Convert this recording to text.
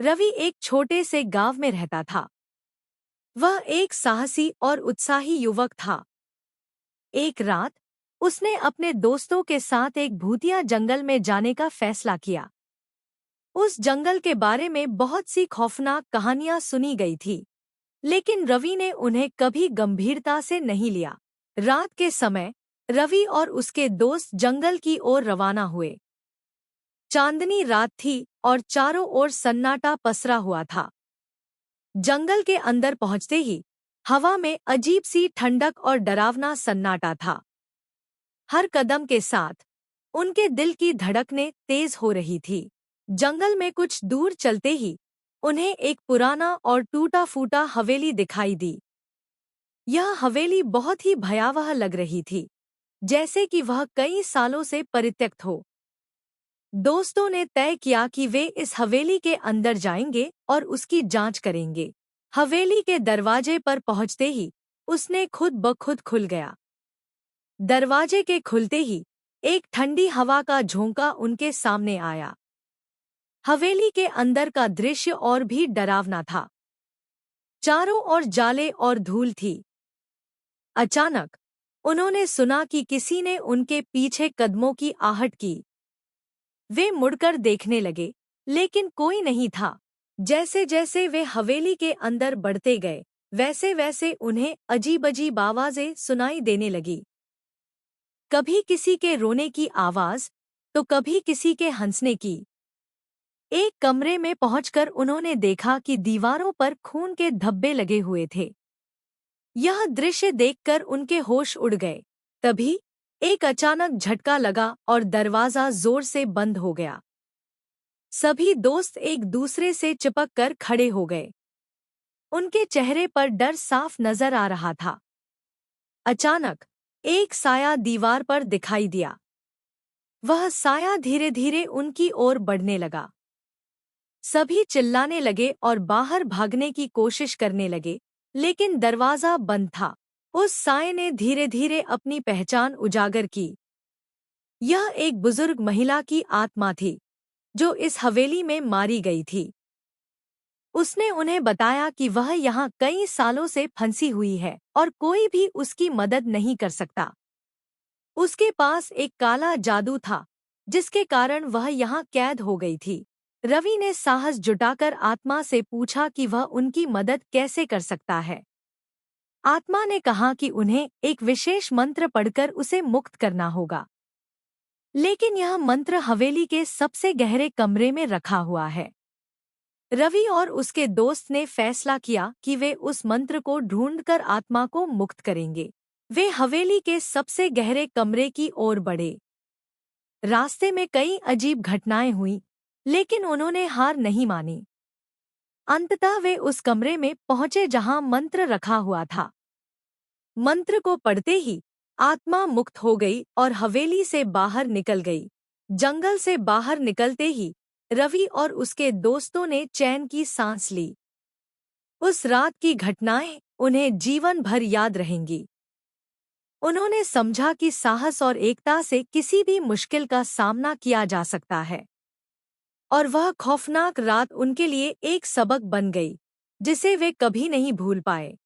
रवि एक छोटे से गांव में रहता था। वह एक साहसी और उत्साही युवक था। एक रात उसने अपने दोस्तों के साथ एक भूतिया जंगल में जाने का फैसला किया। उस जंगल के बारे में बहुत सी खौफनाक कहानियां सुनी गई थी, लेकिन रवि ने उन्हें कभी गंभीरता से नहीं लिया। रात के समय रवि और उसके दोस्त जंगल की ओर रवाना हुए। चांदनी रात थी और चारों ओर सन्नाटा पसरा हुआ था। जंगल के अंदर पहुंचते ही हवा में अजीब सी ठंडक और डरावना सन्नाटा था। हर कदम के साथ उनके दिल की धड़कनें तेज हो रही थी। जंगल में कुछ दूर चलते ही उन्हें एक पुराना और टूटा-फूटा हवेली दिखाई दी। यह हवेली बहुत ही भयावह लग रही थी, जैसे कि वह कई सालों से परित्यक्त हो। दोस्तों ने तय किया कि वे इस हवेली के अंदर जाएंगे और उसकी जांच करेंगे। हवेली के दरवाजे पर पहुंचते ही उसने खुद ब खुद खुल गया। दरवाजे के खुलते ही एक ठंडी हवा का झोंका उनके सामने आया। हवेली के अंदर का दृश्य और भी डरावना था। चारों ओर जाले और धूल थी। अचानक उन्होंने सुना कि किसी ने उनके पीछे कदमों की आहट की। वे मुड़कर देखने लगे, लेकिन कोई नहीं था। जैसे जैसे वे हवेली के अंदर बढ़ते गए, वैसे वैसे उन्हें अजीब-अजीब आवाजें सुनाई देने लगी। कभी किसी के रोने की आवाज, तो कभी किसी के हंसने की। एक कमरे में पहुंचकर उन्होंने देखा कि दीवारों पर खून के धब्बे लगे हुए थे। यह दृश्य देखकर उनके होश उड़ गए। तभी एक अचानक झटका लगा और दरवाजा जोर से बंद हो गया। सभी दोस्त एक दूसरे से चिपक कर खड़े हो गए। उनके चेहरे पर डर साफ नजर आ रहा था। अचानक एक साया दीवार पर दिखाई दिया। वह साया धीरे धीरे उनकी ओर बढ़ने लगा। सभी चिल्लाने लगे और बाहर भागने की कोशिश करने लगे, लेकिन दरवाजा बंद था। उस साये ने धीरे धीरे अपनी पहचान उजागर की। यह एक बुजुर्ग महिला की आत्मा थी, जो इस हवेली में मारी गई थी। उसने उन्हें बताया कि वह यहाँ कई सालों से फंसी हुई है और कोई भी उसकी मदद नहीं कर सकता। उसके पास एक काला जादू था, जिसके कारण वह यहाँ कैद हो गई थी। रवि ने साहस जुटाकर आत्मा से पूछा कि वह उनकी मदद कैसे कर सकता है। आत्मा ने कहा कि उन्हें एक विशेष मंत्र पढ़कर उसे मुक्त करना होगा, लेकिन यह मंत्र हवेली के सबसे गहरे कमरे में रखा हुआ है। रवि और उसके दोस्त ने फैसला किया कि वे उस मंत्र को ढूंढकर आत्मा को मुक्त करेंगे। वे हवेली के सबसे गहरे कमरे की ओर बढ़े। रास्ते में कई अजीब घटनाएं हुईं, लेकिन उन्होंने हार नहीं मानी। अंततः वे उस कमरे में पहुंचे जहां मंत्र रखा हुआ था। मंत्र को पढ़ते ही आत्मा मुक्त हो गई और हवेली से बाहर निकल गई। जंगल से बाहर निकलते ही रवि और उसके दोस्तों ने चैन की सांस ली। उस रात की घटनाएं उन्हें जीवन भर याद रहेंगी। उन्होंने समझा कि साहस और एकता से किसी भी मुश्किल का सामना किया जा सकता है। और वह खौफनाक रात उनके लिए एक सबक बन गई, जिसे वे कभी नहीं भूल पाए।